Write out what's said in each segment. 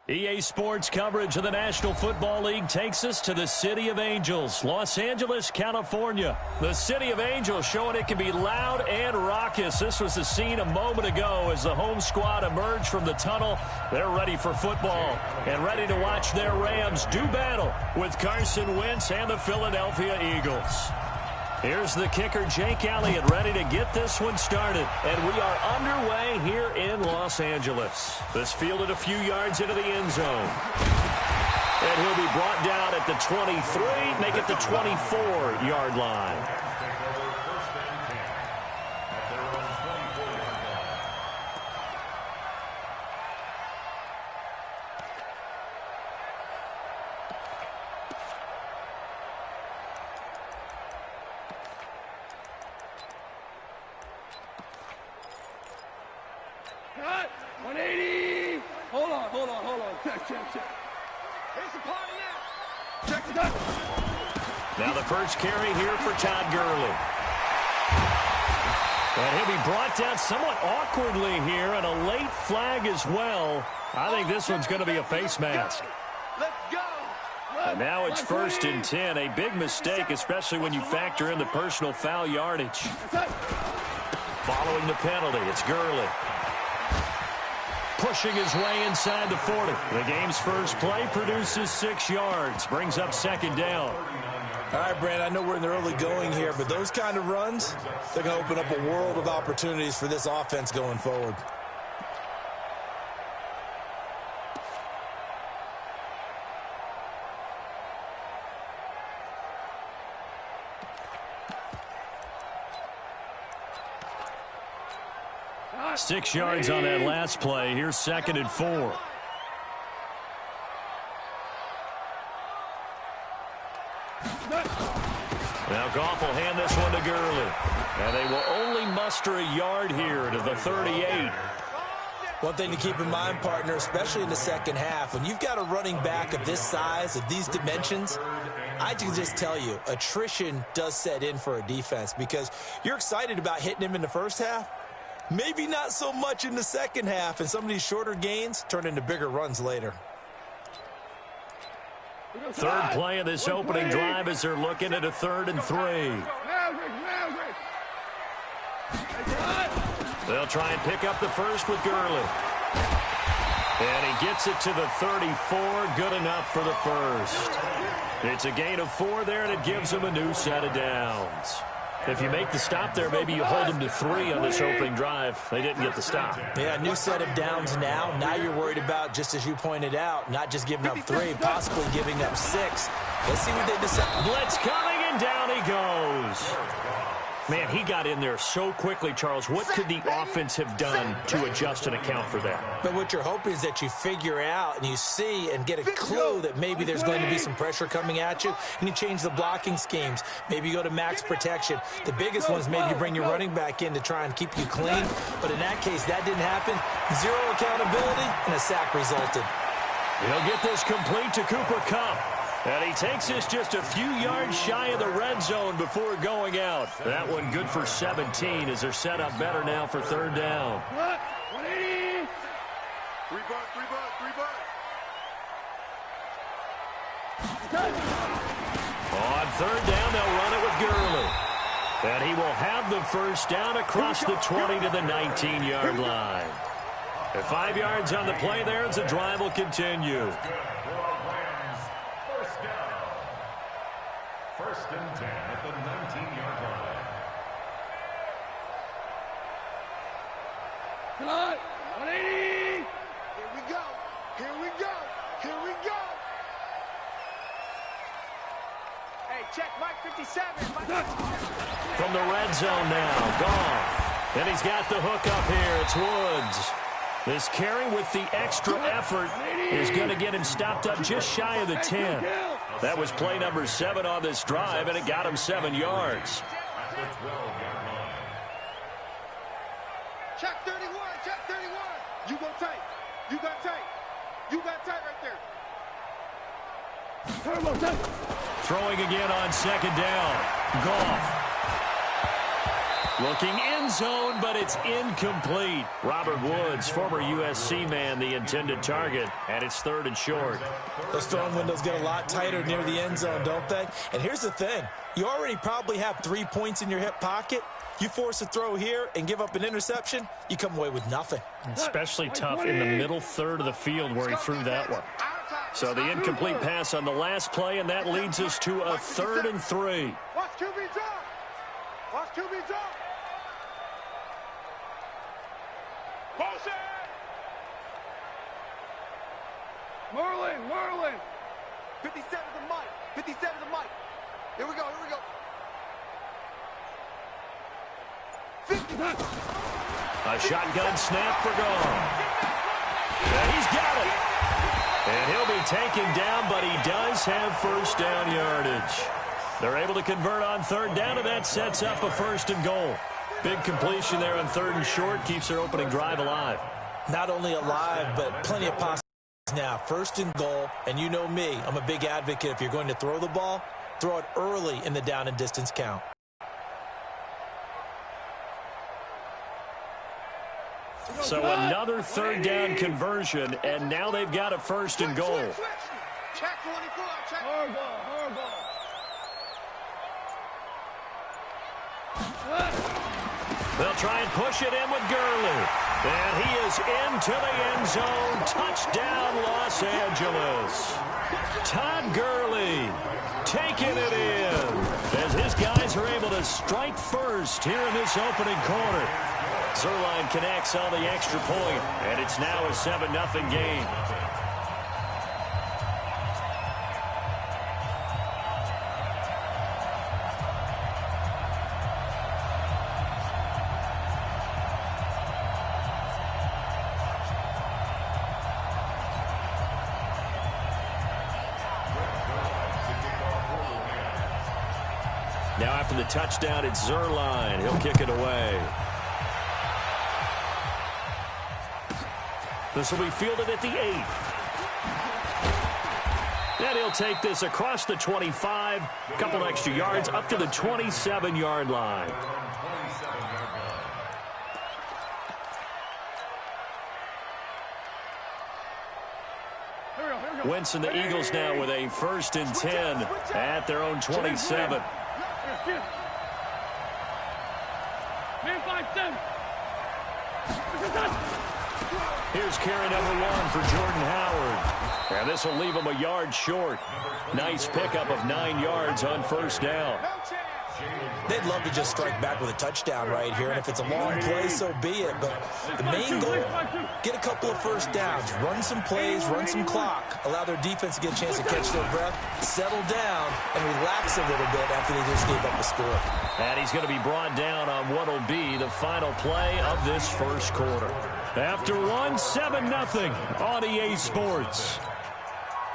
EA Sports coverage of the National Football League takes us to the City of Angels, Los Angeles, California. The City of Angels showing it can be loud and raucous. This was the scene a moment ago as the home squad emerged from the tunnel. They're ready for football and ready to watch their Rams do battle with Carson Wentz and the Philadelphia Eagles. Here's the kicker, Jake Elliott, ready to get this one started. And we are underway here in Los Angeles. This fielded a few yards into the end zone. And he'll be brought down at the 23, make it the 24-yard line. Cut! 180! Hold on. Check. Here's the party now. Check it out. Now the first carry here for Todd Gurley. And he'll be brought down somewhat awkwardly here, and a late flag as well. I think this one's going to be a face mask. Let's go! And now it's 1st and 10. A big mistake, especially when you factor in the personal foul yardage. Following the penalty, it's Gurley. Pushing his way inside the 40. The game's first play produces 6 yards. Brings up 2nd down. All right, Brand, I know we're in the early going here, but those kind of runs, they're going to open up a world of opportunities for this offense going forward. Ah, 6 yards on that last play. Here's 2nd and 4. Now Goff will hand this one to Gurley. And they will only muster a yard here to the 38. One thing to keep in mind, partner, especially in the second half, when you've got a running back of this size, of these dimensions, I can just tell you, attrition does set in for a defense because you're excited about hitting him in the first half. Maybe not so much in the second half, and some of these shorter gains turn into bigger runs later. Third play of this opening drive as they're looking at a 3rd and 3. They'll try and pick up the first with Gurley. And he gets it to the 34. Good enough for the first. It's a gain of 4 there, and it gives them a new set of downs. If you make the stop there, maybe you hold them to 3 on this opening drive. They didn't get the stop. Yeah, new set of downs now. Now you're worried about, just as you pointed out, not just giving up 3, possibly giving up 6. Let's see what they decide. Blitz coming, and down he goes. Man, he got in there so quickly, Charles. What could the offense have done to adjust and account for that? But what you're hoping is that you figure out and you see and get a clue that maybe there's going to be some pressure coming at you, and you change the blocking schemes. Maybe you go to max protection. The biggest one is maybe you bring your running back in to try and keep you clean. But in that case, that didn't happen. 0 accountability, and a sack resulted. He'll get this complete to Cooper Kupp. And he takes this just a few yards shy of the red zone before going out. That one good for 17 as they're set up better now for 3rd down. 180! 3 butt. On 3rd down, they'll run it with Gurley. And he will have the first down across the 20 to the 19-yard line. And 5 yards on the play there as the drive will continue. 1st and 10 at the 19-yard line. Come on! 180! Here we go! Hey, check Mike 57. From the red zone now, Goff. And he's got the hook up here. It's Woods. This carry with the extra effort is going to get him stopped up just shy of the 10. That was play number 7 on this drive, and it got him 7 yards. Check 31. You go tight. You got tight right there. Throwing again on 2nd down. Goff. Looking end zone, but it's incomplete. Robert Woods, former USC man, the intended target, and it's 3rd and short. Those throwing windows get a lot tighter near the end zone, don't they? And here's the thing. You already probably have 3 points in your hip pocket. You force a throw here and give up an interception, you come away with nothing. Especially tough in the middle third of the field where he threw that one. So the incomplete pass on the last play, and that leads us to a 3rd and 3. Watch QB drop. Watch QB drop. Motion. Merlin. 57 to Mike. 57 to Mike. Here we go. A shotgun snap for Gone. And he's got it. And he'll be taken down, but he does have 1st down yardage. They're able to convert on 3rd down, and that sets up a 1st and goal. Big completion there on 3rd and short, keeps their opening drive alive. Not only alive, but plenty of possibilities now. 1st and goal, and you know me, I'm a big advocate. If you're going to throw the ball, throw it early in the down and distance count. So another 3rd down conversion, and now they've got a 1st and goal. Check 24. Check. Hard ball. They'll try and push it in with Gurley. And he is into the end zone. Touchdown, Los Angeles. Todd Gurley taking it in as his guys are able to strike first here in this opening quarter. Zerline connects on the extra point, and it's now a 7-0 game. Now after the touchdown, it's Zerline. He'll kick it away. This will be fielded at the 8. And he'll take this across the 25, a couple extra yards up to the 27-yard line. Wentz and the Eagles now with a 1st and 10 at their own 27. Man 5-7. Here's carry number 1 for Jordan Howard. And this will leave him a yard short. Nice pickup of 9 yards on 1st down. They'd love to just strike back with a touchdown right here, and if it's a long play, so be it. But the main goal, get a couple of 1st downs, run some plays, run some clock, allow their defense to get a chance to catch their breath, settle down, and relax a little bit after they just gave up a score. And he's going to be brought down on what will be the final play of this 1st quarter. After 7-0 on EA Sports.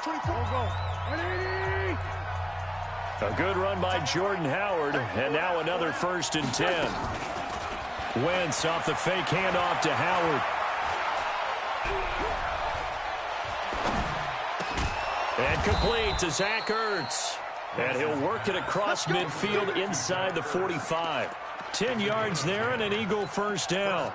24. A good run by Jordan Howard, and now another 1st and 10. Wentz off the fake handoff to Howard. And complete to Zach Ertz. And he'll work it across midfield inside the 45. 10 yards there and an Eagle 1st down.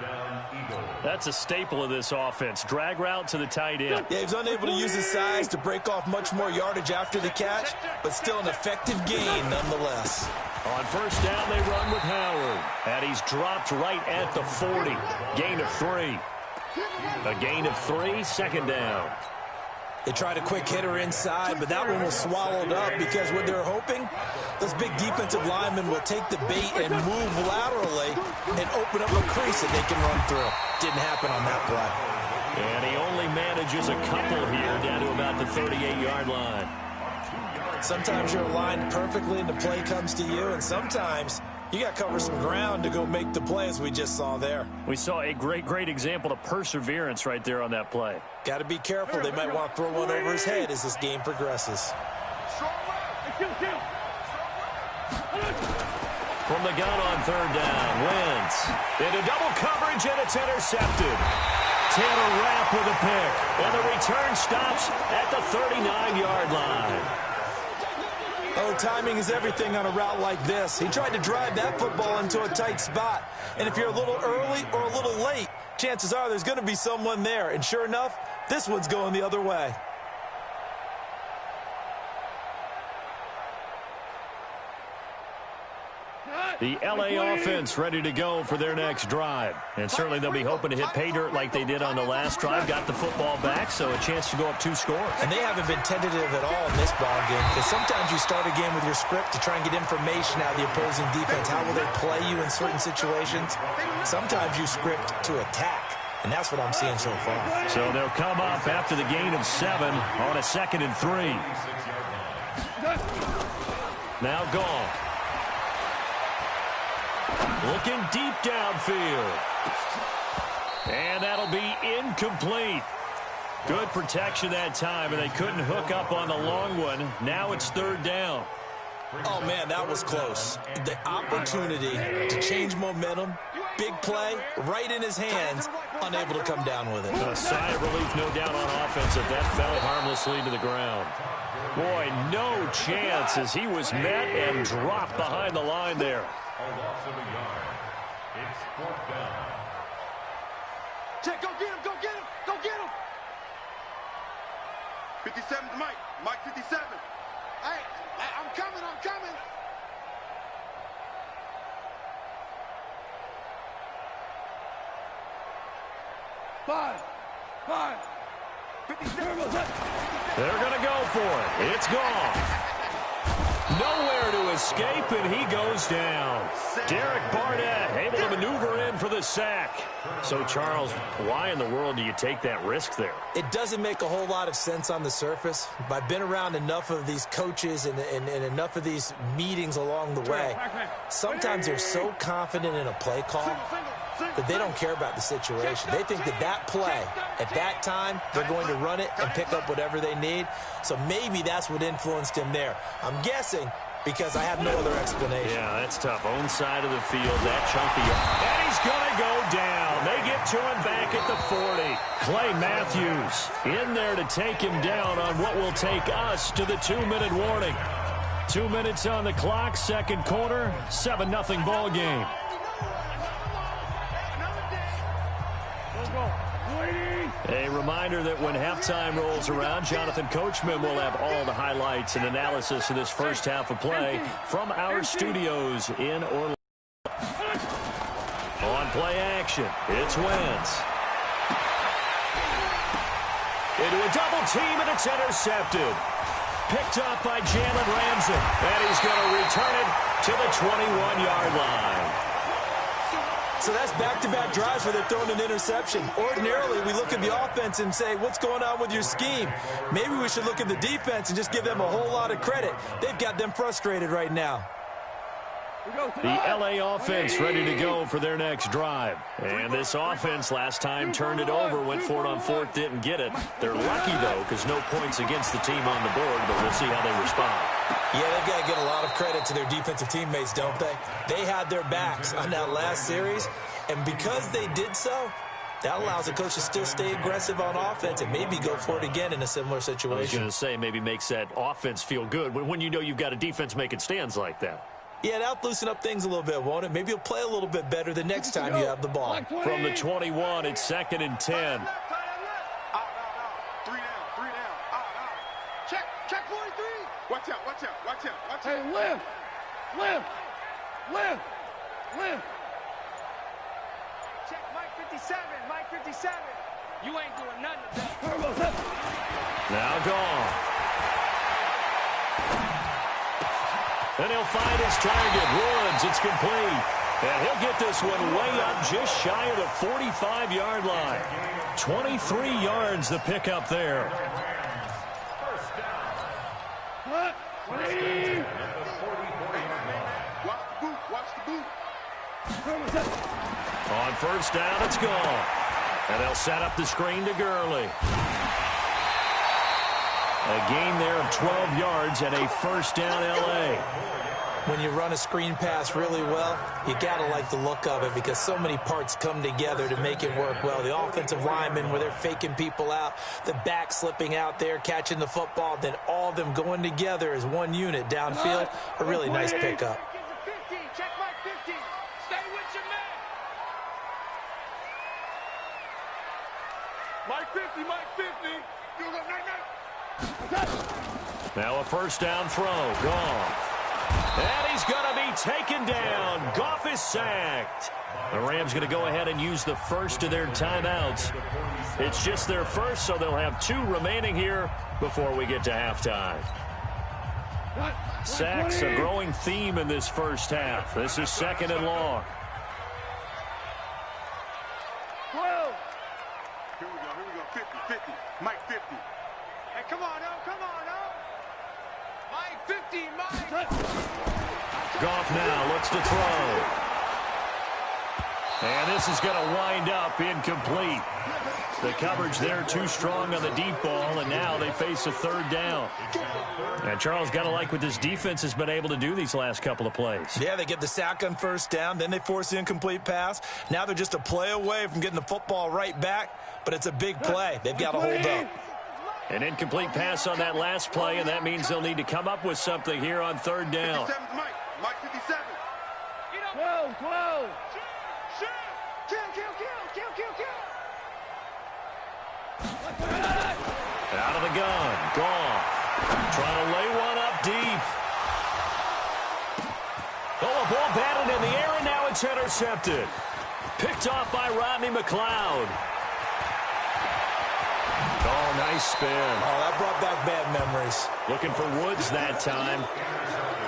That's a staple of this offense. Drag route to the tight end. Yeah, he's unable to use his size to break off much more yardage after the catch, but still an effective gain nonetheless. On 1st down, they run with Howard. And he's dropped right at the 40. Gain of 3. A gain of 3, 2nd down. They tried a quick hitter inside, but that one was swallowed up because what they're hoping, those big defensive linemen will take the bait and move laterally and open up a crease that they can run through. Didn't happen on that play. And he only manages a couple here down to about the 38-yard line. Sometimes you're aligned perfectly and the play comes to you, and sometimes you got to cover some ground to go make the play as we just saw there. We saw a great example of perseverance right there on that play. Got to be careful. They might want to throw one over his head as this game progresses. From the gun on 3rd down, Wentz into double coverage, and it's intercepted. Taylor Rapp with a pick, and the return stops at the 39-yard line. Oh, timing is everything on a route like this. He tried to drive that football into a tight spot. And if you're a little early or a little late, chances are there's going to be someone there. And sure enough, this one's going the other way. The LA offense ready to go for their next drive. And certainly they'll be hoping to hit pay dirt like they did on the last drive. Got the football back, so a chance to go up 2 scores. And they haven't been tentative at all in this ball game, because sometimes you start a game with your script to try and get information out of the opposing defense. How will they play you in certain situations? Sometimes you script to attack, and that's what I'm seeing so far. So they'll come up after the gain of 7 on a 2nd and 3. Now gone. Looking deep downfield. And that'll be incomplete. Good protection that time, and they couldn't hook up on the long one. Now it's 3rd down. Oh, man, that was close. The opportunity to change momentum, big play, right in his hands, unable to come down with it. A sigh of relief, no doubt, on offense if that fell harmlessly to the ground. Boy, no chance as he was met and dropped behind the line there. A loss of a yard. It's 4th down. Check, go get him, go get him, go get him. 57's Mike. Mike 57. Hey, I'm coming, I'm coming. Five. 57. They're going to go for it. It's gone. Nowhere to escape, and he goes down. Derek Barnett able to maneuver in for the sack. So, Charles, why in the world do you take that risk there? It doesn't make a whole lot of sense on the surface, but I've been around enough of these coaches and enough of these meetings along the way. Sometimes they're so confident in a play call that they don't care about the situation. They think that that play, at that time, they're going to run it and pick up whatever they need. So maybe that's what influenced him there. I'm guessing because I have no other explanation. Yeah, that's tough. Own side of the field, that chunky. And he's going to go down. They get to him back at the 40. Clay Matthews in there to take him down on what will take us to the 2-minute warning. 2 minutes on the clock, 2nd quarter, 7-0 ball game. A reminder that when halftime rolls around, Jonathan Coachman will have all the highlights and analysis of this first half of play from our studios in Orlando. On play action, it's Wentz. Into a double team, and it's intercepted. Picked up by Jalen Ramsey, and he's going to return it to the 21-yard line. So that's back-to-back drives where they're throwing an interception. Ordinarily, we look at the offense and say, what's going on with your scheme? Maybe we should look at the defense and just give them a whole lot of credit. They've got them frustrated right now. The LA offense ready to go for their next drive. And this offense last time turned it over, went for it on 4th, didn't get it. They're lucky, though, because no points against the team on the board, but we'll see how they respond. Yeah, they've got to give a lot of credit to their defensive teammates, don't they? They had their backs on that last series, and because they did so, that allows the coach to still stay aggressive on offense and maybe go for it again in a similar situation. I was going to say, maybe makes that offense feel good when you know you've got a defense making stands like that. Yeah, that'll loosen up things a little bit, won't it? Maybe you'll play a little bit better the next time you have the ball. From the 21, it's 2nd and 10. Three down. Check 43. Watch out. Hey, live. Check Mike 57. You ain't doing nothing today. Now gone. And he'll find his target. Woods, it's complete. And he'll get this one way up just shy of the 45-yard line. 23 yards the pickup there. First down. What? At the 44-yard line. Watch the boot. On first down, it's gone. And they'll set up the screen to Gurley. A gain there of 12 yards and a first down, L.A. When you run a screen pass really well, you got to like the look of it because so many parts come together to make it work well. The offensive linemen, where they're faking people out, the back slipping out there, catching the football, then all of them going together as one unit downfield. A really nice pickup. Check my 50. Stay with your man. Mike 50, Mike 50. You go, night. Now a first down throw. Goff. And he's going to be taken down. Goff is sacked. The Rams going to go ahead and use the first of their timeouts. It's just their first, so they'll have 2 remaining here before we get to halftime. Sacks, a growing theme in this first half. This is 2nd and long. 12. Here we go. 50, 50. Mike 50. Hey, come on, Mike 50, Mike. Goff now looks to throw. And this is going to wind up incomplete. The coverage there too strong on the deep ball, and now they face a 3rd down. And Charles, got to like what this defense has been able to do these last couple of plays. Yeah, they get the sack on first down, then they force the incomplete pass. Now they're just a play away from getting the football right back, but it's a big play. They've got to hold up. An incomplete pass on that last play, and that means they'll need to come up with something here on 3rd down. 57's Mike 57. 12. Kill. Out of the gun. Goff. Trying to lay one up deep. Oh, a ball batted in the air, and now it's intercepted. Picked off by Rodney McLeod. Oh, nice spin. Oh, that brought back bad memories. Looking for Woods that time.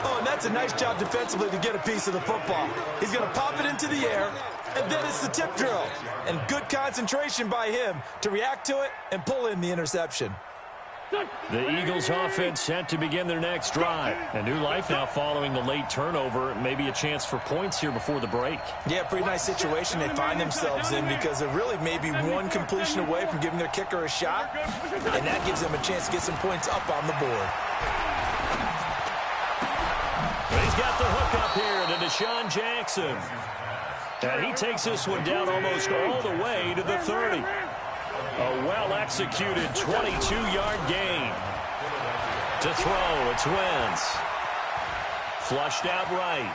Oh, and that's a nice job defensively to get a piece of the football. He's going to pop it into the air, and then it's the tip drill. And good concentration by him to react to it and pull in the interception. The Eagles offense set to begin their next drive. A new life now following the late turnover. Maybe a chance for points here before the break. Yeah, pretty nice situation they find themselves in because they're really maybe one completion away from giving their kicker a shot. And that gives them a chance to get some points up on the board. He's got the hook up here to Deshaun Jackson. And he takes this one down almost all the way to the 30. A well-executed 22-yard gain. To throw, it's Wentz. Flushed out right.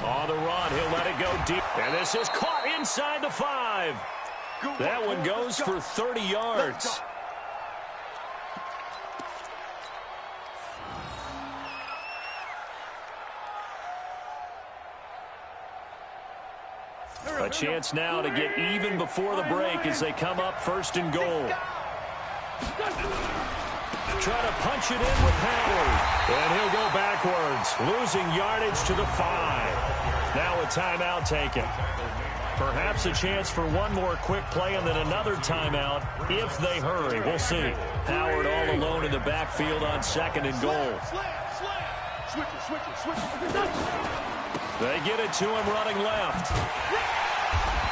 On the run, he'll let it go deep. And this is caught inside the 5. That one goes for 30 yards. A chance now to get even before the break as they come up 1st and goal. Try to punch it in with Howard. And he'll go backwards, losing yardage to the 5. Now a timeout taken. Perhaps a chance for one more quick play and then another timeout if they hurry. We'll see. Howard all alone in the backfield on 2nd and goal. They get it to him running left.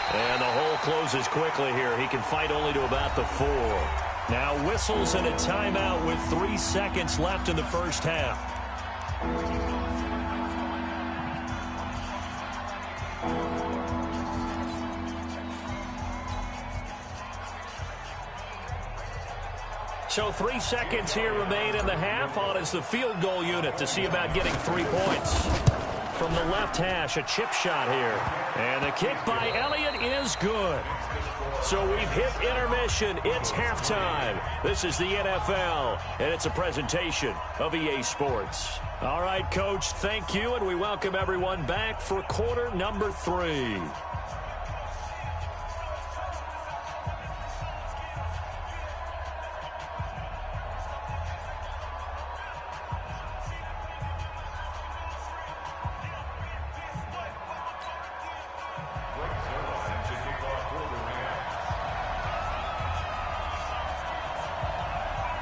And the hole closes quickly here. He can fight only to about the 4. Now whistles and a timeout with 3 seconds left in the first half. So 3 seconds here remain in the half. On is the field goal unit to see about getting 3 points. From the left hash, a chip shot here. And the kick by Elliott is good. So we've hit intermission. It's halftime. This is the NFL, and it's a presentation of EA Sports. All right, Coach, thank you, and we welcome everyone back for quarter number 3.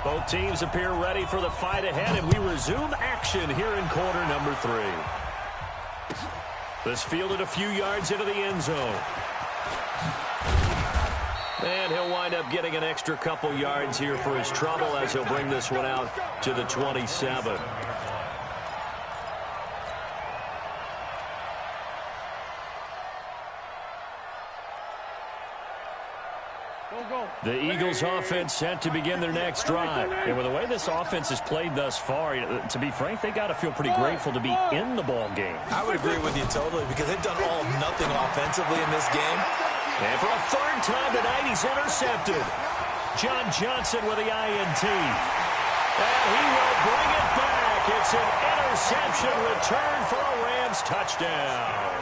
Both teams appear ready for the fight ahead, and we resume action here in quarter number 3. This fielded a few yards into the end zone. And he'll wind up getting an extra couple yards here for his trouble as he'll bring this one out to the 27. The Eagles offense set to begin their next drive. And with the way this offense has played thus far, to be frank, they got to feel pretty grateful to be in the ball game. I would agree with you totally because they've done all of nothing offensively in this game. And for a third time tonight, he's intercepted. John Johnson with the INT. And he will bring it back. It's an interception return for a Rams touchdown.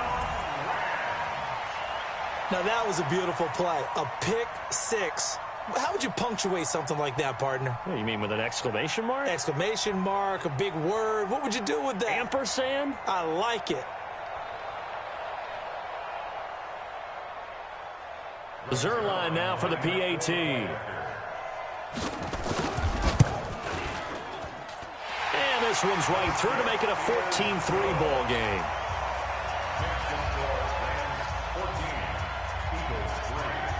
Now, that was a beautiful play. A pick six. How would you punctuate something like that, partner? What, you mean with an exclamation mark? Exclamation mark, a big word. What would you do with that? Ampersand? I like it. Zerline now for the PAT. And this one's right through to make it a 14-3 ball game.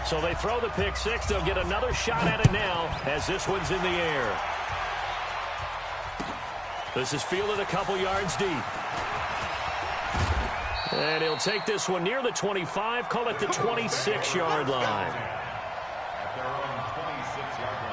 So they throw the pick six. They'll get another shot at it now as this one's in the air. This is fielded a couple yards deep. And he'll take this one near the 25, call it the 26-yard line. At their own 26-yard line.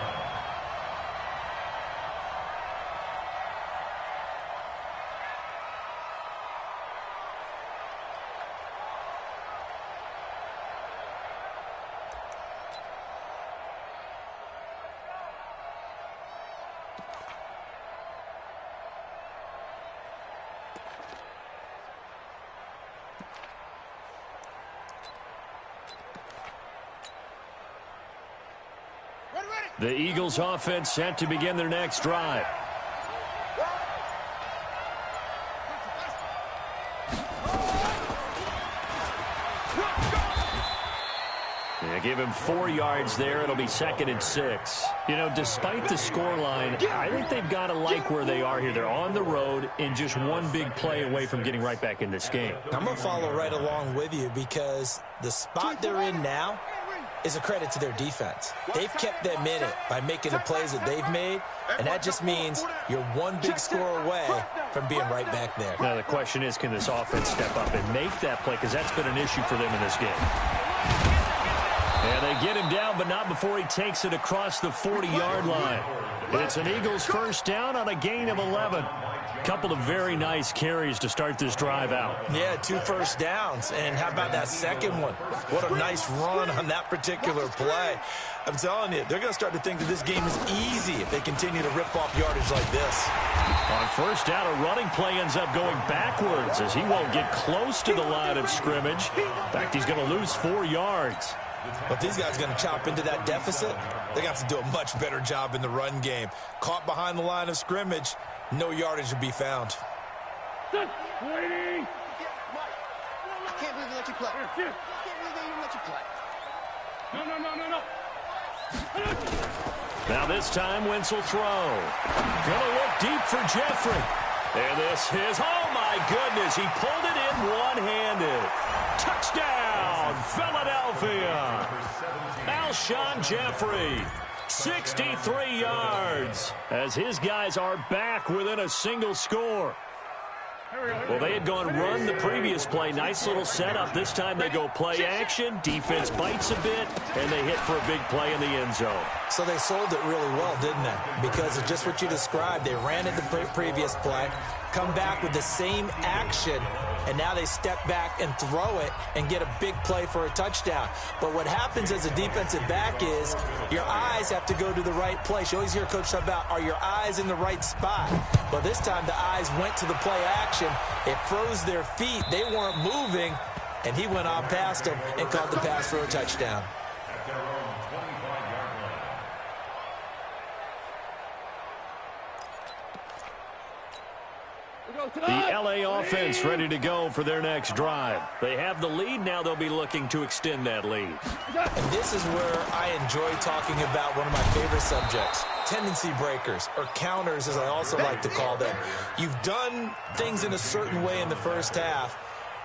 The Eagles offense set to begin their next drive. Give him 4 yards there. It'll be 2nd and 6. You know, despite the scoreline, I think they've got to like where they are here. They're on the road and just one big play away from getting right back in this game. I'm going to follow right along with you because the spot they're in now is a credit to their defense. They've kept them in it by making the plays that they've made, and that just means you're one big score away from being right back there. Now, the question is, can this offense step up and make that play? Because that's been an issue for them in this game. And they get him down, but not before he takes it across the 40-yard line. It's an Eagles first down on a gain of 11. Couple of very nice carries to start this drive out. Yeah, 2 first downs. And how about that second one? What a nice run on that particular play. I'm telling you, they're going to start to think that this game is easy if they continue to rip off yardage like this. On first down, a running play ends up going backwards as he won't get close to the line of scrimmage. In fact, he's going to lose 4 yards. But these guys are going to chop into that deficit. They got to do a much better job in the run game. Caught behind the line of scrimmage, no yardage to be found. Waiting. I can't believe they let you play. I can't believe they even let you play. No. Now this time, Wentz will throw. Gonna look deep for Jeffrey. And this is, oh my goodness, he pulled it in one-handed. Touchdown, Philadelphia. Alshon Jeffrey, 63 yards, as his guys are back within a single score. Well, they had gone run the previous play. Nice little setup. This time they go play action. Defense bites a bit, and they hit for a big play in the end zone. So they sold it really well, didn't they? Because of just what you described. They ran it the previous play, come back with the same action, and now they step back and throw it and get a big play for a touchdown. But what happens as a defensive back is your eyes have to go to the right place. You always hear Coach talk about, are your eyes in the right spot? But this time the eyes went to the play action. It froze their feet. They weren't moving, and he went on past them and caught the pass for a touchdown. At their own 25-yard line. The LA offense ready to go for their next drive. They have the lead. Now they'll be looking to extend that lead. And this is where I enjoy talking about one of my favorite subjects, tendency breakers, or counters as I also like to call them. You've done things in a certain way in the first half,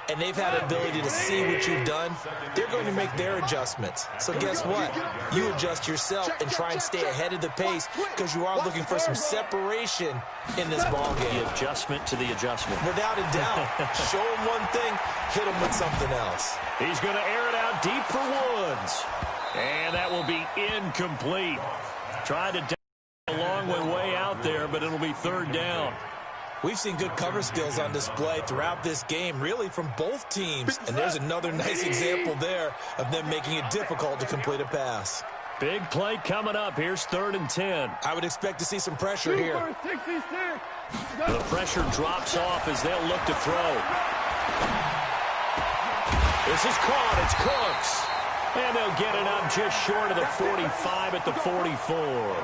and they've had the ability to see what you've done. They're going to make their adjustments. So guess what? You adjust yourself and try and stay ahead of the pace because you are looking for some separation in this ball game. The adjustment to the adjustment. Without a doubt. Show them one thing, hit them with something else. He's going to air it out deep for Woods. And that will be incomplete. Tried to a long way out there, but it'll be third down. We've seen good cover skills on display throughout this game, really from both teams. And there's another nice example there of them making it difficult to complete a pass. Big play coming up. Here's 3rd and 10. I would expect to see some pressure here. The pressure drops off as they'll look to throw. This is caught. It's Cooks. And they'll get it up just short of the 45 at the 44.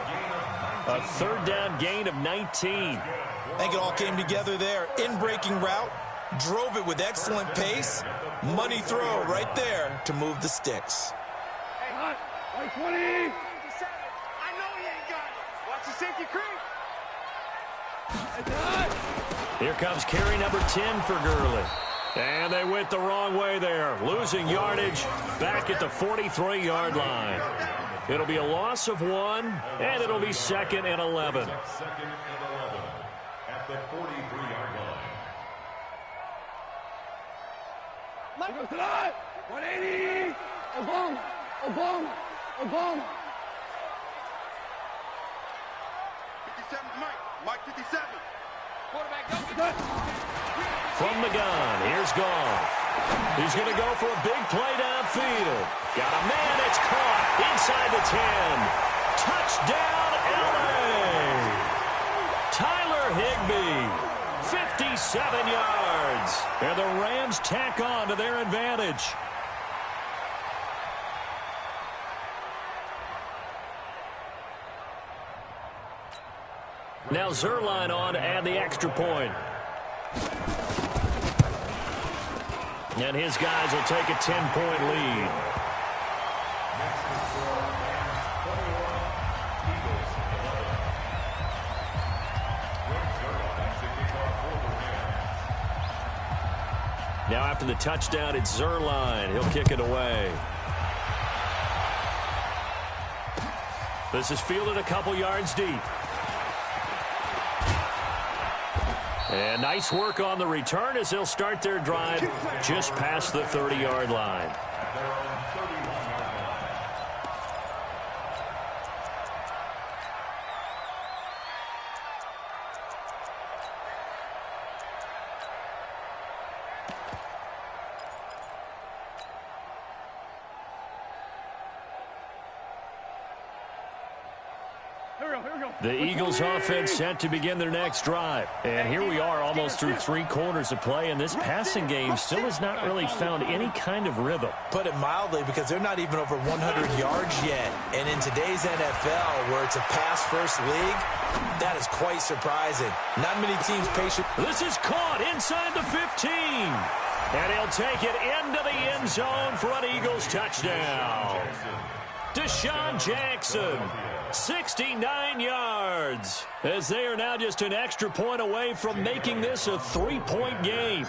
A 3rd down gain of 19. I think it all came together there. In-breaking route, drove it with excellent pace. Money throw right there to move the sticks. Hey, hot. 20. I know he ain't got it. Watch the safety creep. Here comes carry number 10 for Gurley. And they went the wrong way there. Losing yardage back at the 43-yard line. It'll be a loss of 1, and it'll be 2nd and 11. At the 43-yard line. 180. Obama. 57, Mike 57. Quarterback, go. From the gun, here's Goff. He's going to go for a big play downfield. Got a man, it's caught inside the 10. Touchdown, L.A. Tyler Higbee, 57 yards. And the Rams tack on to their advantage. Now Zerline on to add the extra point. And his guys will take a 10-point lead. Now after the touchdown, it's Zerline. He'll kick it away. This is fielded a couple yards deep. And nice work on the return as they'll start their drive just past the 30-yard line. The Eagles offense set to begin their next drive. And here we are almost through 3 quarters of play, and this passing game still has not really found any kind of rhythm. Put it mildly, because they're not even over 100 yards yet. And in today's NFL, where it's a pass-first league, that is quite surprising. Not many teams patient. This is caught inside the 15. And he'll take it into the end zone for an Eagles touchdown. Deshaun Jackson, 69 yards, as they are now just an extra point away from making this a 3-point game.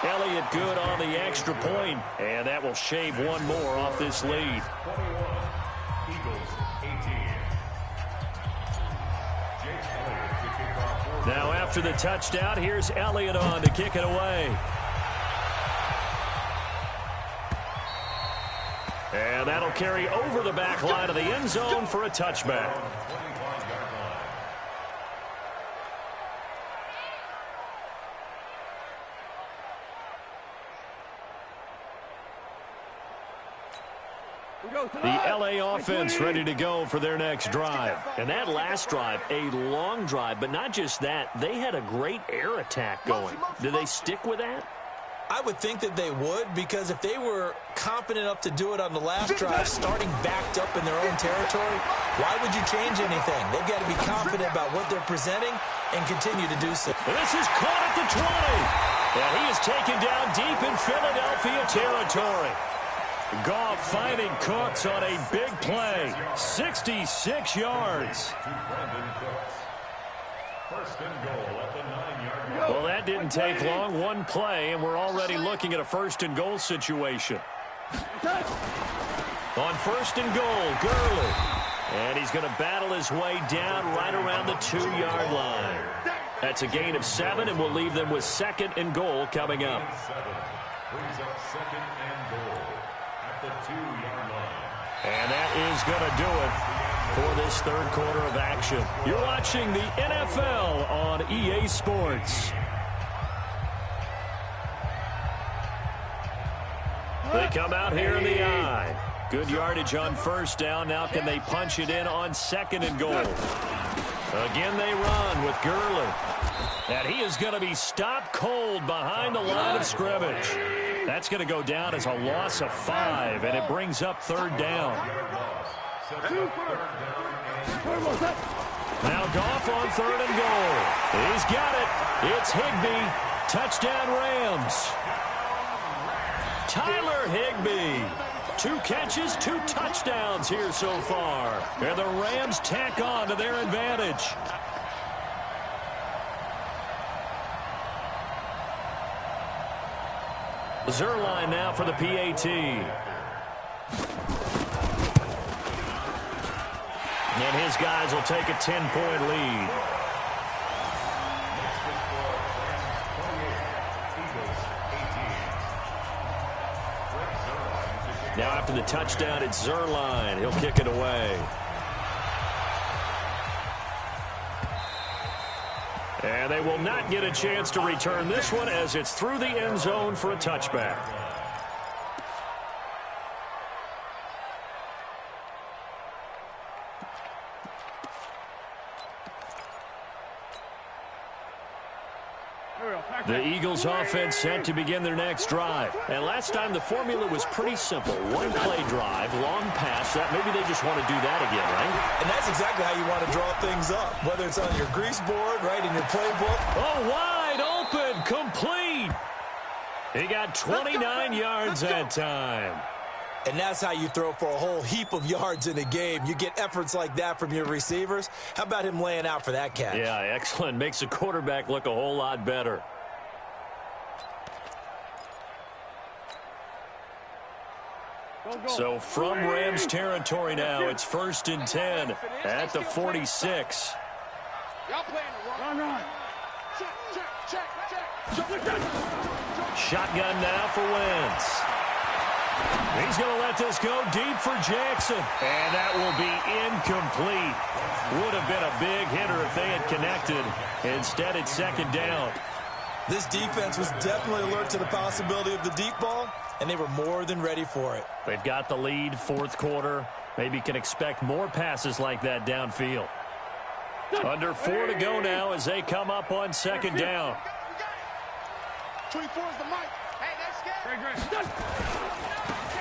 Elliott good on the extra point, and that will shave 1 more off this lead. 21, Eagles 18. Now after the touchdown, here's Elliott on to kick it away. And that'll carry over the back line of the end zone for a touchback. The LA offense ready to go for their next drive. And that last drive, a long drive, but not just that. They had a great air attack going. Do they stick with that? I would think that they would, because if they were confident enough to do it on the last drive, starting backed up in their own territory, why would you change anything? They've got to be confident about what they're presenting and continue to do so. This is caught at the 20. And he is taken down deep in Philadelphia territory. Goff finding Cooks on a big play. 66 yards. First and goal at the 9-yard line. Well, that didn't take long. 1 play, and we're already looking at a first and goal situation. On first and goal, Gurley. And he's going to battle his way down right around the 2-yard line. That's a gain of 7, and we'll leave them with 2nd and goal coming up. brings up second and goal at the 2-yard line. And that is going to do it for this third quarter of action. You're watching the NFL on EA Sports. They come out here in the eye. Good yardage on first down. Now can they punch it in on second and goal? Again they run with Gurley. And he is going to be stopped cold behind the line of scrimmage. That's going to go down as a loss of 5, and it brings up third down. Now Goff on third and goal. He's got it. It's Higbee. Touchdown Rams. Tyler Higbee. 2 catches, 2 touchdowns here so far. And the Rams tack on to their advantage. Zerline now for the PAT. And his guys will take a 10-point lead. Now after the touchdown, it's Zerline. He'll kick it away. And they will not get a chance to return this one as it's through the end zone for a touchback. The Eagles offense set to begin their next drive. And last time the formula was pretty simple. One play drive, long pass. Maybe they just want to do that again, right? And that's exactly how you want to draw things up. Whether it's on your grease board, right, in your playbook. Oh, wide open, complete. He got 29 yards that time. And that's how you throw for a whole heap of yards in a game. You get efforts like that from your receivers. How about him laying out for that catch? Yeah, excellent. Makes the quarterback look a whole lot better. So from Rams territory now, it's 1st and 10 at the 46. Y'all playing the run. Check. Shotgun now for Wentz. He's going to let this go deep for Jackson. And that will be incomplete. Would have been a big hitter if they had connected. Instead, it's second down. This defense was definitely alert to the possibility of the deep ball, and they were more than ready for it. They've got the lead, fourth quarter. Maybe can expect more passes like that downfield. Under 4 to go now as they come up on second down. 24 is the mic. Hey, that's good.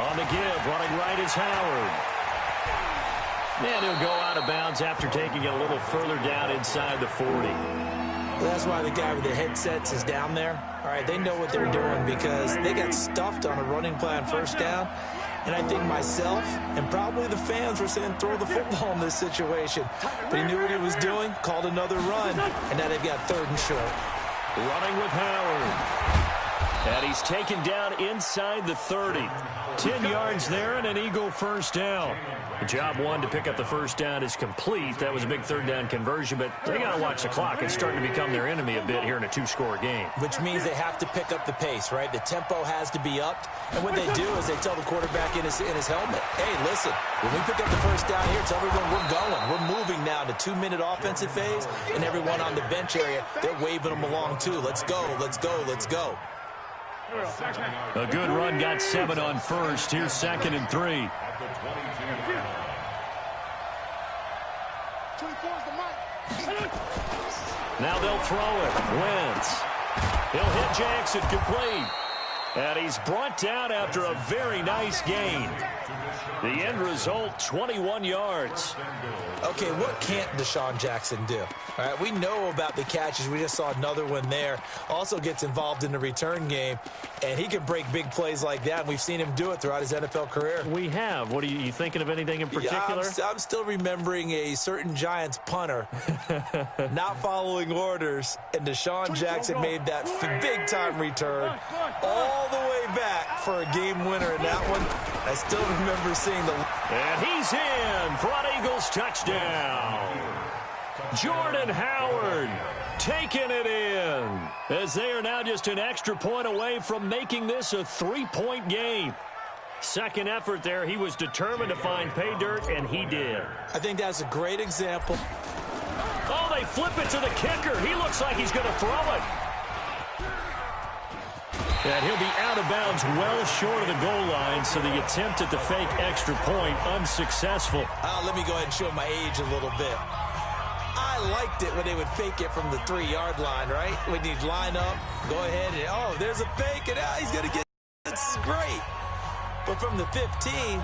On the give, running right is Howard. And he'll go out of bounds after taking it a little further down inside the 40. Well, that's why the guy with the headsets is down there. All right, they know what they're doing because they got stuffed on a running play on first down. And I think myself and probably the fans were saying throw the football in this situation. But he knew what he was doing, called another run, and now they've got 3rd and short. Running with Howard. And he's taken down inside the 30. 10 yards there and an Eagle first down. Job 1 to pick up the first down is complete. That was a big third down conversion, but they got to watch the clock. It's starting to become their enemy a bit here in a 2-score game. Which means they have to pick up the pace, right? The tempo has to be upped. And what they do is they tell the quarterback in his helmet, hey, listen, when we pick up the first down here, tell everyone we're going. We're moving now to 2-minute offensive phase, and everyone on the bench area, they're waving them along too. Let's go, let's go, let's go. A good run got 7 on first. Here's 2nd and 3. Now they'll throw it. Wentz. He'll hit Jackson complete. And he's brought down after a very nice gain. The end result, 21 yards. Okay, what can't Deshaun Jackson do? All right, we know about the catches. We just saw another one there. Also gets involved in the return game, and he can break big plays like that. And we've seen him do it throughout his NFL career. We have. What are you thinking of anything in particular? Yeah, I'm still remembering a certain Giants punter not following orders, and Deshaun Jackson made that big-time return all the way back for a game winner in that one. I still remember seeing the... And he's in for an Eagles touchdown. Jordan Howard Taking it in, as they are now just an extra point away from making this a 3-point game. Second effort there, he was determined to find pay dirt, and he did. I think that's a great example. Oh, they flip it to the kicker. He looks like he's going to throw it. And he'll be out of bounds well short of the goal line, so the attempt at the fake extra point unsuccessful. Let me go ahead and show my age a little bit. I liked it when they would fake it from the 3-yard line, right? When you'd line up, go ahead and, oh, there's a fake, and he's going to get, this is great. But from the 15,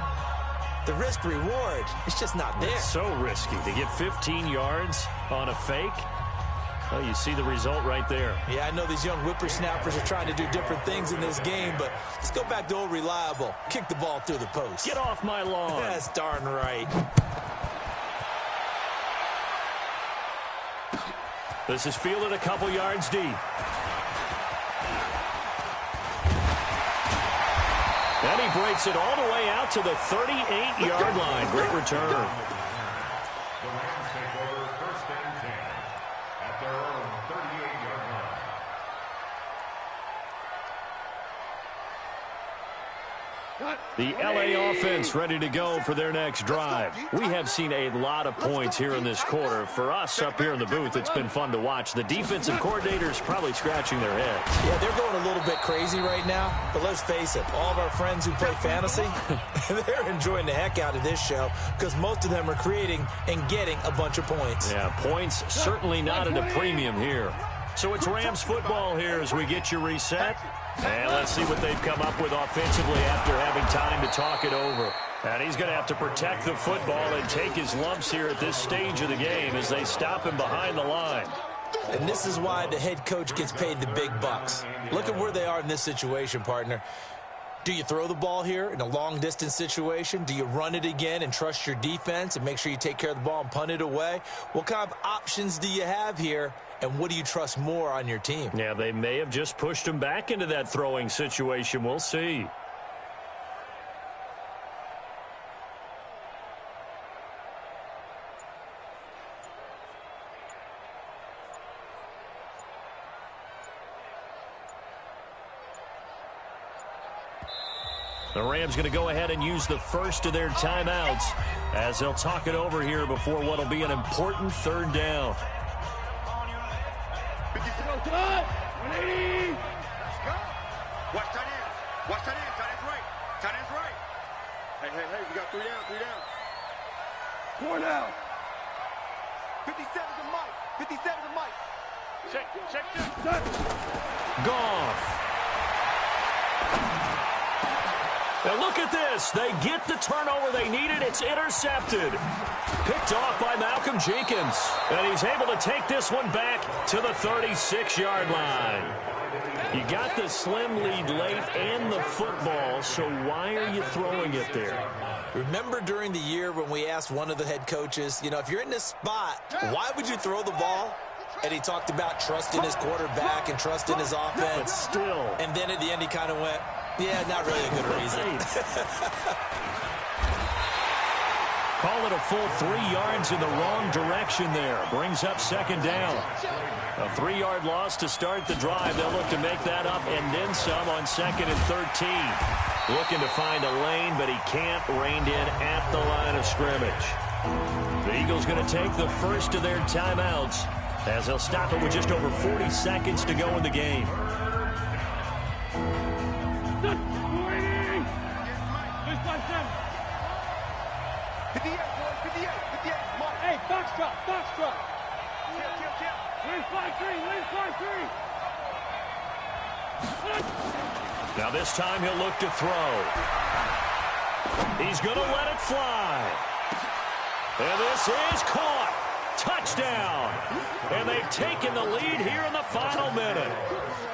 the risk-reward, it's just not there. It's so risky to get 15 yards on a fake. Well, you see the result right there. Yeah, I know these young whippersnappers are trying to do different things in this game, but let's go back to old reliable. Kick the ball through the post. Get off my lawn. That's darn right. This is fielded a couple yards deep. And he breaks it all the way out to the 38-yard line. Great return. The Rams take over 1st and 10 at their own 38-yard line. The LA offense ready to go for their next drive. We have seen a lot of points here in this quarter. For us up here in the booth, it's been fun to watch. The defensive coordinators probably scratching their heads. Yeah, they're going a little bit crazy right now, but let's face it, all of our friends who play fantasy, they're enjoying the heck out of this show because most of them are creating and getting a bunch of points. Yeah, points certainly not at a premium here. So it's Rams football here as we get you reset. And let's see what they've come up with offensively after having time to talk it over. And he's going to have to protect the football and take his lumps here at this stage of the game as they stop him behind the line. And this is why the head coach gets paid the big bucks. Look at where they are in this situation, partner. Do you throw the ball here in a long-distance situation? Do you run it again and trust your defense and make sure you take care of the ball and punt it away? What kind of options do you have here, and what do you trust more on your team? Yeah, they may have just pushed him back into that throwing situation. We'll see. The Rams going to go ahead and use the first of their timeouts as they'll talk it over here before what will be an important 3rd down. 180. Watch tight end. Watch tight end. Tight end's right. Tight end's right. Hey, we got 3 down, 3 down. 4 down. 57 to Mike. 57 to Mike. Check. Goff. Now look at this. They get the turnover they needed. It's intercepted. Picked off by Malcolm Jenkins. And he's able to take this one back to the 36-yard line. You got the slim lead late and the football, so why are you throwing it there? Remember during the year when we asked one of the head coaches, if you're in this spot, why would you throw the ball? And he talked about trusting his quarterback and trusting his offense. But still. And then at the end he kind of went, yeah, not really a good reason. Call it a full 3 yards in the wrong direction there. Brings up 2nd down. A 3-yard loss to start the drive. They'll look to make that up and then some on 2nd and 13. Looking to find a lane, but he can't. Reined in at the line of scrimmage. The Eagles going to take the first of their timeouts as they'll stop it with just over 40 seconds to go in the game. Foxtrot. Win 5-3. Now this time he'll look to throw. He's going to let it fly. And this is caught. Touchdown. And they've taken the lead here in the final minute.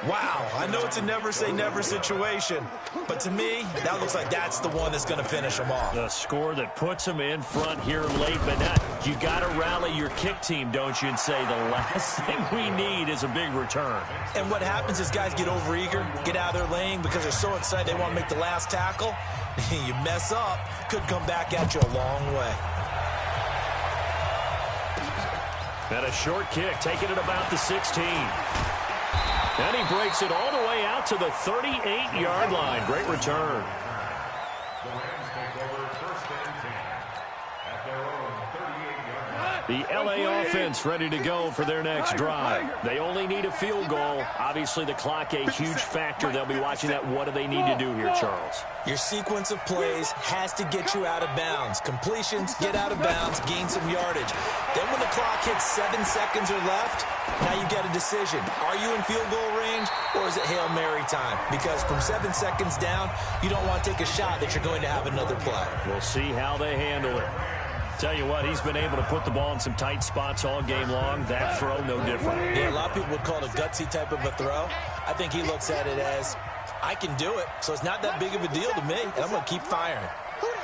Wow, I know it's a never-say-never situation, but to me, that looks like that's the one that's going to finish them off. The score that puts them in front here late, but now you got to rally your kick team, don't you, and say the last thing we need is a big return. And what happens is guys get overeager, get out of their lane because they're so excited they want to make the last tackle. You mess up, could come back at you a long way. And a short kick, taking it about the 16. And he breaks it all the way out to the 38-yard line. Great return. The Rams take over first and 10 at their own 38-yard line. The L.A. offense ready to go for their next drive. They only need a field goal. Obviously, the clock a huge factor. They'll be watching that. What do they need to do here, Charles? Your sequence of plays has to get you out of bounds. Completions, get out of bounds, gain some yardage. Then when the clock hits 7 seconds or left, now you get a decision. Are you in field goal range or is it Hail Mary time? Because from 7 seconds down, you don't want to take a shot that you're going to have another play. We'll see how they handle it. Tell you what, he's been able to put the ball in some tight spots all game long. That throw, no different. Yeah, a lot of people would call it a gutsy type of a throw. I think he looks at it as, I can do it, so it's not that big of a deal to me, and I'm going to keep firing. 12.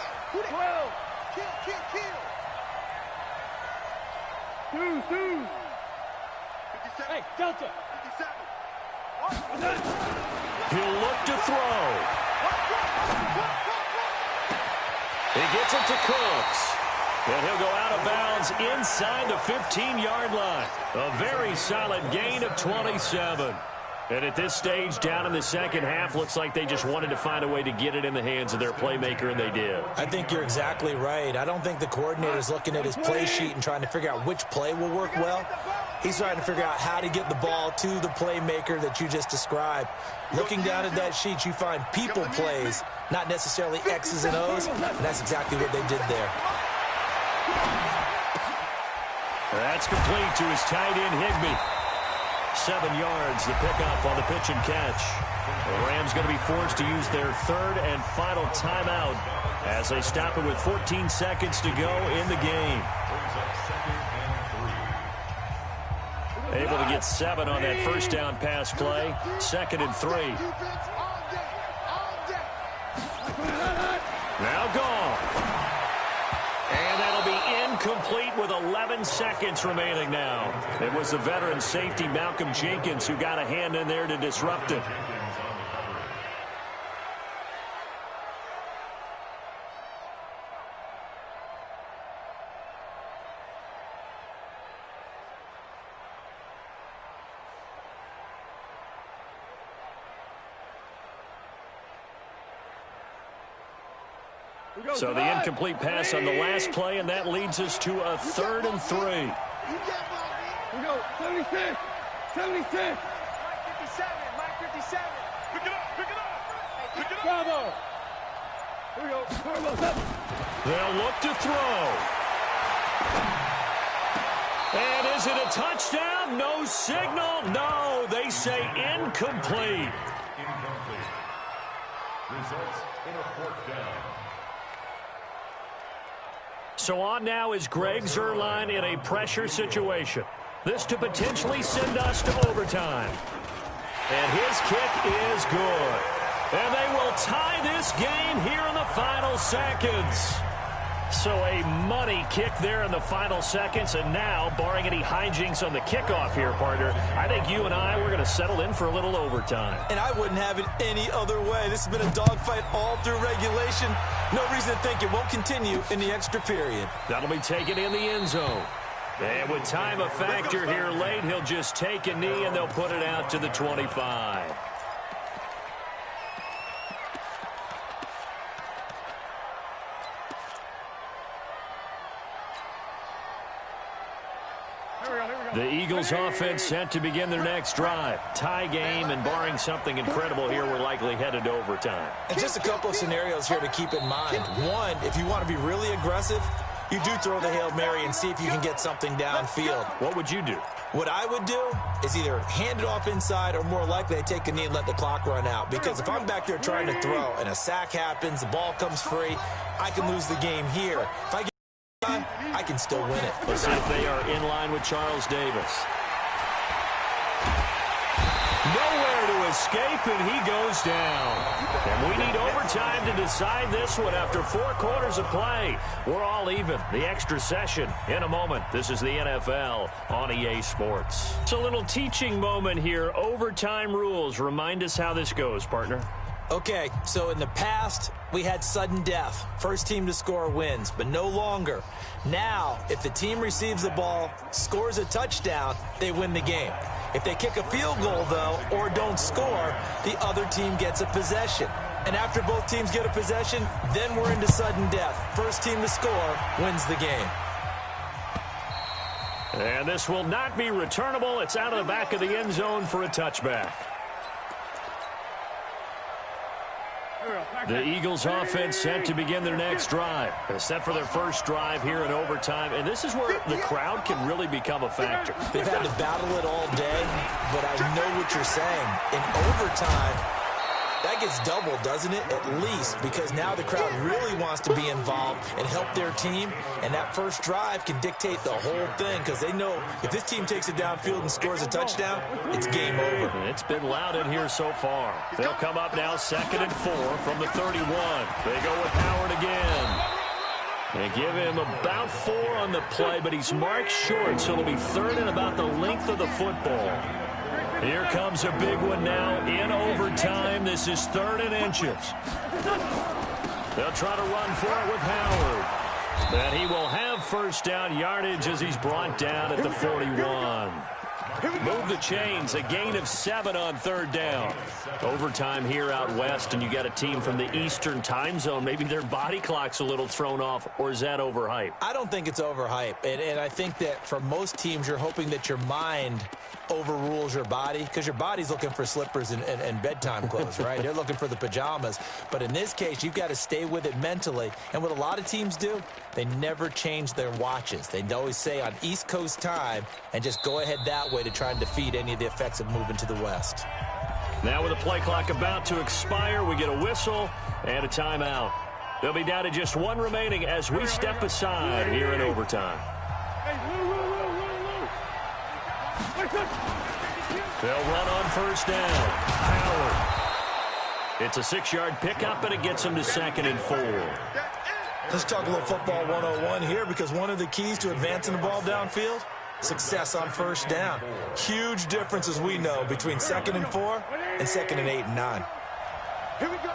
Kill. 2. 57. Hey, Delta. 57. He'll look to throw. He gets it to Cooks. And he'll go out of bounds inside the 15-yard line. A very solid gain of 27. And at this stage, down in the second half, looks like they just wanted to find a way to get it in the hands of their playmaker, and they did. I think you're exactly right. I don't think the coordinator's looking at his play sheet and trying to figure out which play will work well. He's trying to figure out how to get the ball to the playmaker that you just described. Looking down at that sheet, you find people plays, not necessarily X's and O's, and that's exactly what they did there. That's complete to his tight end, Higbee. 7 yards, the pickup on the pitch and catch. The Rams going to be forced to use their third and final timeout as they stop it with 14 seconds to go in the game. Able to get 7 on that first down pass play. 2nd and 3. Now gone. And that'll be incomplete with 11 seconds remaining now. It was the veteran safety Malcolm Jenkins who got a hand in there to disrupt it. So the incomplete pass on the last play, and that leads us to a 3rd and 3. Here we go. 76. 76. Mike 57. Pick it up. Bravo. Here we go. Bravo. 7. They'll look to throw. And is it a touchdown? No signal. No, they say incomplete. Incomplete. Results in a 4th down. So on now is Greg Zuerlein in a pressure situation. This to potentially send us to overtime. And his kick is good. And they will tie this game here in the final seconds. So a money kick there in the final seconds. And now, barring any hijinks on the kickoff here, partner, I think you and I, we're going to settle in for a little overtime. And I wouldn't have it any other way. This has been a dogfight all through regulation. No reason to think it won't continue in the extra period. That'll be taken in the end zone. And with time a factor here late, he'll just take a knee and they'll put it out to the 25. The Eagles offense set to begin their next drive. Tie game, and barring something incredible here, we're likely headed to overtime. And just a couple of scenarios here to keep in mind. One, if you want to be really aggressive, you do throw the Hail Mary and see if you can get something downfield. What would you do? What I would do is either hand it off inside or more likely I take a knee and let the clock run out. Because if I'm back there trying to throw and a sack happens, the ball comes free, I can lose the game here. If I get time, I can still win it. Let's see if they are in line with Charles Davis. Nowhere to escape, and he goes down. And we need overtime to decide this one after 4 quarters of play. We're all even. The extra session in a moment. This is the NFL on EA Sports. It's a little teaching moment here. Overtime rules. Remind us how this goes, partner. Okay, so in the past, we had sudden death. First team to score wins, but no longer. Now, if the team receives the ball, scores a touchdown, they win the game. If they kick a field goal, though, or don't score, the other team gets a possession. And after both teams get a possession, then we're into sudden death. First team to score wins the game. And this will not be returnable. It's out of the back of the end zone for a touchback. The Eagles offense set to begin their next drive. They're set for their first drive here in overtime. And this is where the crowd can really become a factor. They've had to battle it all day, but I know what you're saying. In overtime, that gets doubled, doesn't it? At least, because now the crowd really wants to be involved and help their team, and that first drive can dictate the whole thing because they know if this team takes it downfield and scores a touchdown, it's game over. It's been loud in here so far. They'll come up now 2nd and 4 from the 31. They go with Howard again. They give him about 4 on the play, but he's marked short, so it'll be 3rd and about the length of the football. Here comes a big one now in overtime. This is 3rd and inches. They'll try to run for it with Howard. And he will have first down yardage as he's brought down at the 41. Move the chains, a gain of 7 on 3rd down. Overtime here out west, and you got a team from the Eastern time zone. Maybe their body clock's a little thrown off, or is that overhyped? I don't think it's overhyped, and I think that for most teams, you're hoping that your mind overrules your body because your body's looking for slippers and bedtime clothes, right? They're looking for the pajamas. But in this case, you've got to stay with it mentally. And what a lot of teams do, they never change their watches. They always say on East Coast time and just go ahead that way to try and defeat any of the effects of moving to the west. Now with the play clock about to expire, we get a whistle and a timeout. They'll be down to just 1 remaining as we step aside here in overtime. They'll run on first down. Howard. It's a 6-yard pickup, and it gets him to 2nd and 4. Let's talk a little football 101 here because one of the keys to advancing the ball downfield, success on first down. Huge difference, as we know, between 2nd and 4 and 2nd and 8 and 9. Here we go.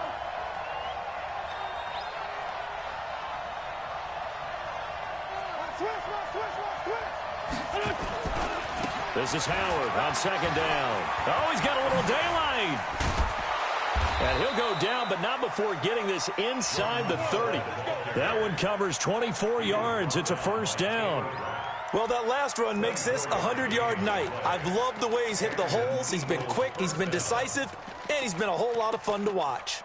This is Howard on 2nd down. Oh, he's got a little daylight. And he'll go down, but not before getting this inside the 30. That one covers 24 yards. It's a first down. Well, that last run makes this a 100-yard night. I've loved the way he's hit the holes. He's been quick, he's been decisive, and he's been a whole lot of fun to watch.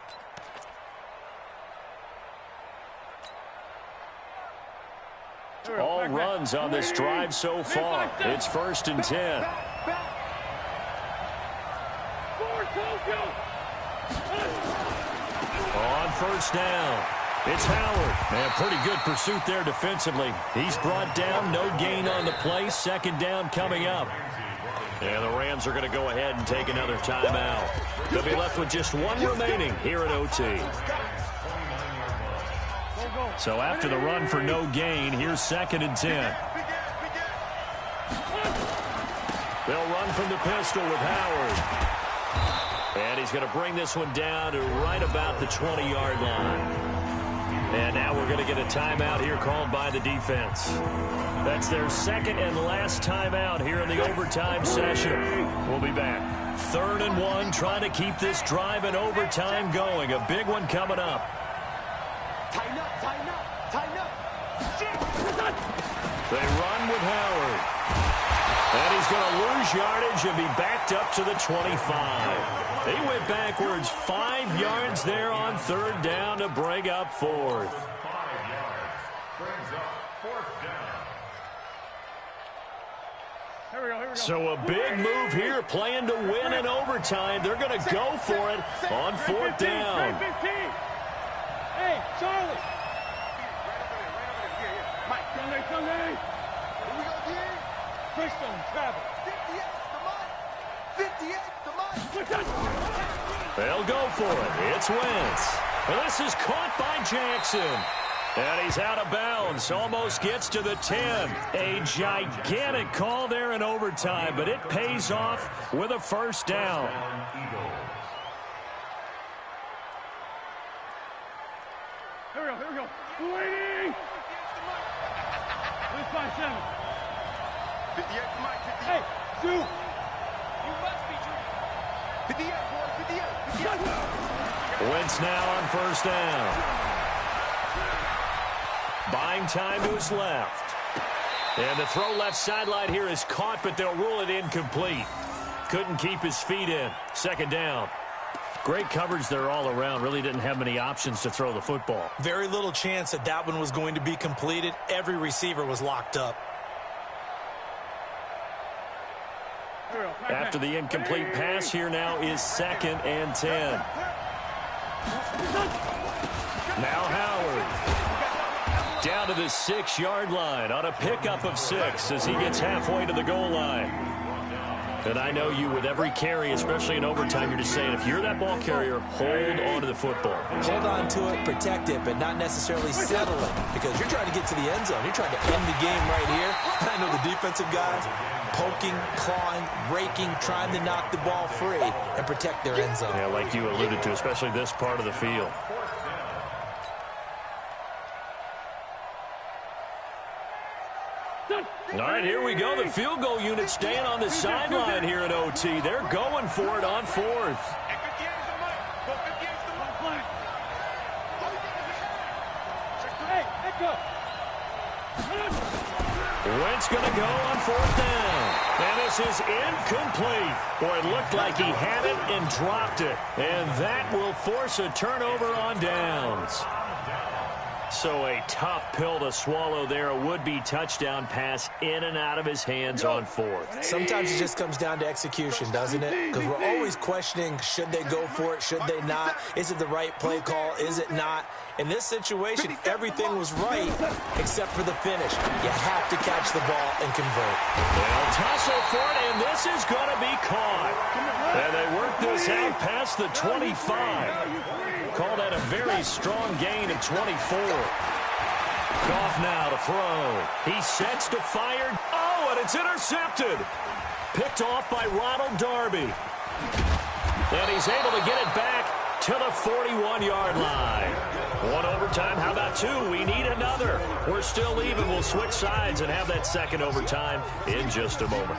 All runs on this drive so far. It's 1st and 10. On first down, it's Howard. And pretty good pursuit there defensively. He's brought down, no gain on the play. 2nd down coming up. And the Rams are going to go ahead and take another timeout. They'll be left with just 1 remaining here at OT. So after the run for no gain, here's 2nd and 10. They'll run from the pistol with Howard. And he's going to bring this one down to right about the 20-yard line. And now we're going to get a timeout here called by the defense. That's their 2nd and last timeout here in the overtime session. We'll be back. 3rd and 1, trying to keep this drive in overtime going. A big one coming up. Tighten up, tighten up, tighten up. They run with Howard. And he's going to lose yardage and be backed up to the 25. He went backwards 5 yards there on 3rd down to bring up 4th. 5 yards. Brings up 4th down. Here we go. So a big move here, playing to win in overtime. They're going to go for it on 4th down. Hey, Charlie. Mike, Sunday. Here we go, D. Crystal, Travis. 58, the mud. They'll go for it. It's Wentz. Well, this is caught by Jackson. And he's out of bounds. Almost gets to the 10. A gigantic call there in overtime, but it pays off with a first down. Here we go. 280. 5-7. 58 to Mike, 58. Hey, Sue. You must be true. 58, boy, 58. Wentz now on first down. Buying time to his left. And the throw left sideline here is caught, but they'll rule it incomplete. Couldn't keep his feet in. Second down. Great coverage there all around. Really didn't have many options to throw the football. Very little chance that that one was going to be completed. Every receiver was locked up. After the incomplete pass, here now is 2nd and 10. Now Howard. Down to the 6-yard line on a pickup of 6 as he gets halfway to the goal line. And I know you, with every carry, especially in overtime, you're just saying, if you're that ball carrier, hold on to the football. Hold on to it, protect it, but not necessarily settle it, because you're trying to get to the end zone. You're trying to end the game right here. I know the defensive guys poking, clawing, raking, trying to knock the ball free and protect their end zone. Yeah, like you alluded to, especially this part of the field. All right, here we go. The field goal unit staying on the sideline here in OT. They're going for it on 4th. Wentz going to go on 4th down. And this is incomplete. Boy, it looked like he had it and dropped it. And that will force a turnover on downs. So a tough pill to swallow there. A would-be touchdown pass in and out of his hands on 4th. Sometimes it just comes down to execution, doesn't it? Because we're always questioning, should they go for it, should they not? Is it the right play call, is it not? In this situation, everything was right except for the finish. You have to catch the ball and convert. They'll tussle for it, and this is going to be caught. And they work this out past the 25. Call that a very strong gain of 24. Goff now to throw. He sets to fire. Oh, and it's intercepted. Picked off by Ronald Darby. And he's able to get it back to the 41-yard line. One overtime. How about 2? We need another. We're still even. We'll switch sides and have that second overtime in just a moment.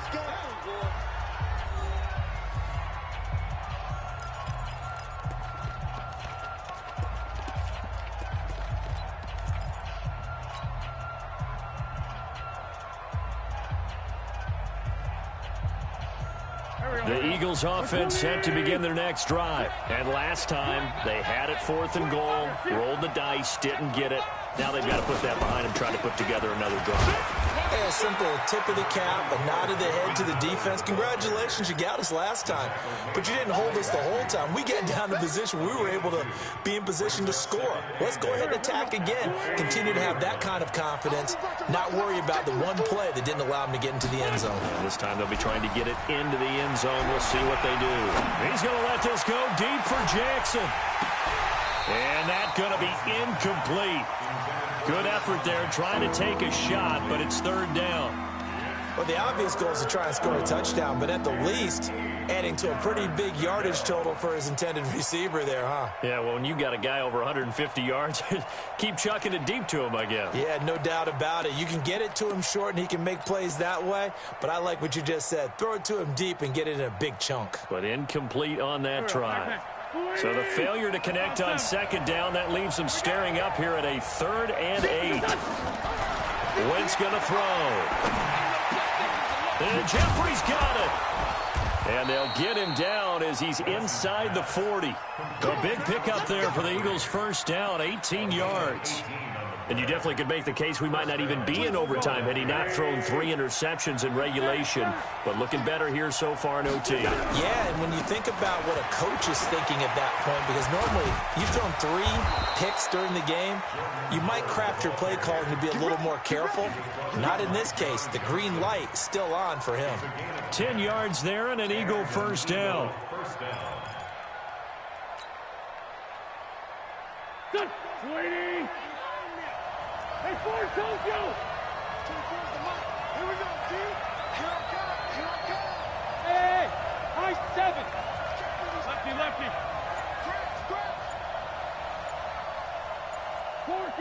The Eagles offense set to begin their next drive. And last time, they had it 4th and goal, rolled the dice, didn't get it. Now they've got to put that behind them, try to put together another drive. Hey, a simple tip of the cap, a nod of the head to the defense. Congratulations, you got us last time. But you didn't hold us the whole time. We get down to position, we were able to be in position to score. Let's go ahead and attack again. Continue to have that kind of confidence, not worry about the one play that didn't allow them to get into the end zone. This time they'll be trying to get it into the end zone. We'll see what they do. He's going to let this go deep for Jackson. And that's going to be incomplete. Good effort there, trying to take a shot, but it's 3rd down. Well, the obvious goal is to try and score a touchdown, but at the least, adding to a pretty big yardage total for his intended receiver there, huh? Yeah, well, when you got a guy over 150 yards, keep chucking it deep to him, I guess. Yeah, no doubt about it. You can get it to him short, and he can make plays that way, but I like what you just said. Throw it to him deep and get it in a big chunk. But incomplete on that try. So the failure to connect on 2nd down, that leaves them staring up here at a 3rd and 8. Wentz going to throw. And Jeffrey's got it. And they'll get him down as he's inside the 40. A big pickup there for the Eagles' first down, 18 yards. And you definitely could make the case we might not even be in overtime had he not thrown 3 interceptions in regulation. But looking better here so far in OT. Yeah, and when you think about what a coach is thinking at that point, because normally you've thrown 3 picks during the game, you might craft your play calling to be a little more careful. Not in this case. The green light is still on for him. 10 yards there and an Eagle first down. Good. 20. Hey, Ford, Tokyo! Here we go, G. Here I come, here I come. Hey, high 7. Lefty, lefty. Stretch, stretch. 4,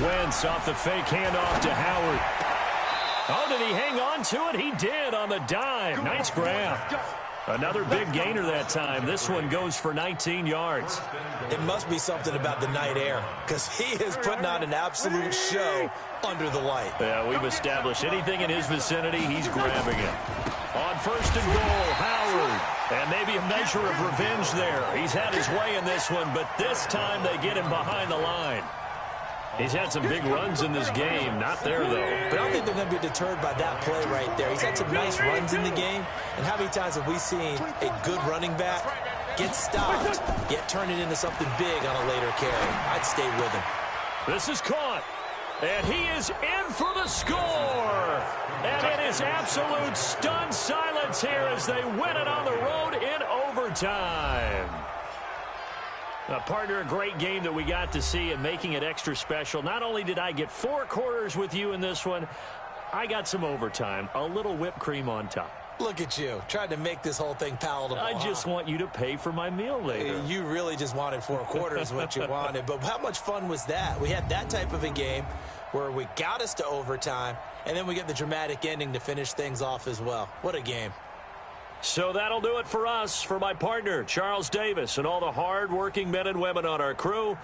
Wentz off the fake handoff to Howard. Oh, did he hang on to it? He did on the dive. Nice grab. Another big gainer that time. This one goes for 19 yards. It must be something about the night air, because he is putting on an absolute show under the light. Yeah, we've established anything in his vicinity, he's grabbing it. On first and goal, Howard. And maybe a measure of revenge there. He's had his way in this one, but this time they get him behind the line. He's had some big runs in this game. Not there, though. But I don't think they're going to be deterred by that play right there. He's had some nice runs in the game. And how many times have we seen a good running back get stopped, yet turn it into something big on a later carry? I'd stay with him. This is caught. And he is in for the score. And it is absolute stunned silence here as they win it on the road in overtime. Partner, a great game that we got to see and making it extra special. Not only did I get 4 quarters with you in this one, I got some overtime, a little whipped cream on top. Look at you, trying to make this whole thing palatable. I just want you to pay for my meal later. You really just wanted 4 quarters what you wanted. But how much fun was that? We had that type of a game where we got us to overtime, and then we get the dramatic ending to finish things off as well. What a game. So that'll do it for us. For my partner, Charles Davis, and all the hard-working men and women on our crew,